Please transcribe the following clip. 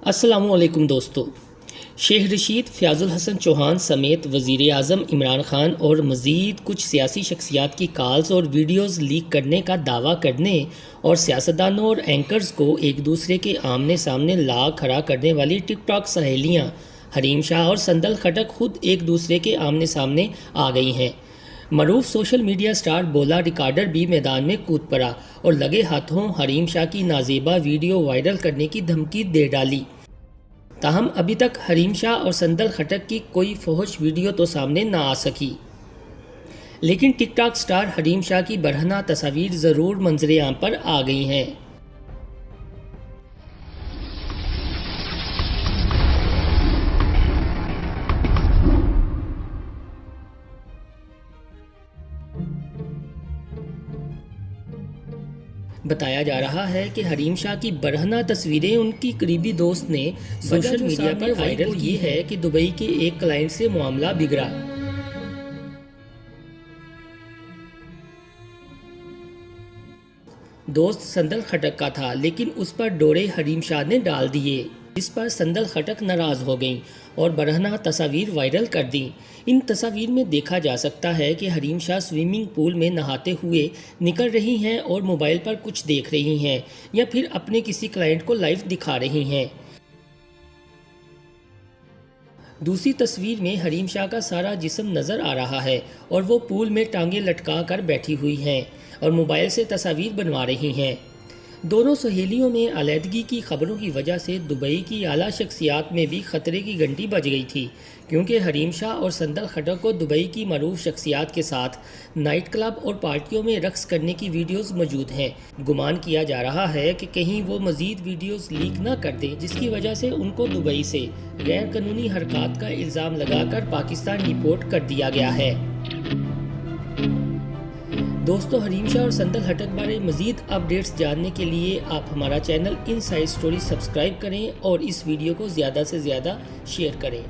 अस्सलामुअलैकुम दोस्तों। शेख रशीद, फ़याज़ुल हसन चौहान समेत वज़ीर आज़म इमरान खान और मज़ीद कुछ सियासी शख्सियात की कॉल्स और वीडियोज़ लीक करने का दावा करने और सियासतदानों और एंकर्स को एक दूसरे के आमने सामने ला खड़ा करने वाली टिकटॉक सहेलियाँ हरीम शाह और संदल खटक खुद एक दूसरे के आमने सामने आ गई हैं। मरूफ सोशल मीडिया स्टार बोला रिकॉर्डर भी मैदान में कूद पड़ा और लगे हाथों हरीम शाह की नाजेबा वीडियो वायरल करने की धमकी दे डाली। ताहम अभी तक हरीम शाह और संदल खटक की कोई फौहश वीडियो तो सामने ना आ सकी, लेकिन टिकटॉक स्टार हरीम शाह की बरहना तस्वीर ज़रूर मंजरे आम पर आ गई हैं। बताया जा रहा है कि हरीम शाह की बरहना तस्वीरें उनकी करीबी दोस्त ने सोशल मीडिया पर वायरल की है कि दुबई के एक क्लाइंट से मामला बिगड़ा। दोस्त संदल खटक का था, लेकिन उस पर डोरे हरीम शाह ने डाल दिए, इस पर संदल खटक नाराज़ हो गईं और बरहना तस्वीर वायरल कर दी। इन तस्वीर में देखा जा सकता है कि हरीम शाह स्विमिंग पूल में नहाते हुए निकल रही हैं और मोबाइल पर कुछ देख रही हैं या फिर अपने किसी क्लाइंट को लाइव दिखा रही हैं। दूसरी तस्वीर में हरीम शाह का सारा जिस्म नज़र आ रहा है और वो पूल में टांगे लटका कर बैठी हुई हैं और मोबाइल से तस्वीर बनवा रही हैं। दोनों सहेलियों में अलहदगी की खबरों की वजह से दुबई की आला शख्सियात में भी ख़तरे की घंटी बज गई थी, क्योंकि हरीम शाह और संदल खटक को दुबई की मरूफ शख्सियात के साथ नाइट क्लब और पार्टियों में रक्स करने की वीडियोस मौजूद हैं। गुमान किया जा रहा है कि कहीं वो मज़ीद वीडियोस लीक ना कर दें, जिसकी वजह से उनको दुबई से गैर कानूनी हरकत का इल्ज़ाम लगाकर पाकिस्तान डिपोर्ट कर दिया गया है। दोस्तों, हरीम शाह और संदल खटक बारे मज़ीद अपडेट्स जानने के लिए आप हमारा चैनल इनसाइड स्टोरी सब्सक्राइब करें और इस वीडियो को ज़्यादा से ज़्यादा शेयर करें।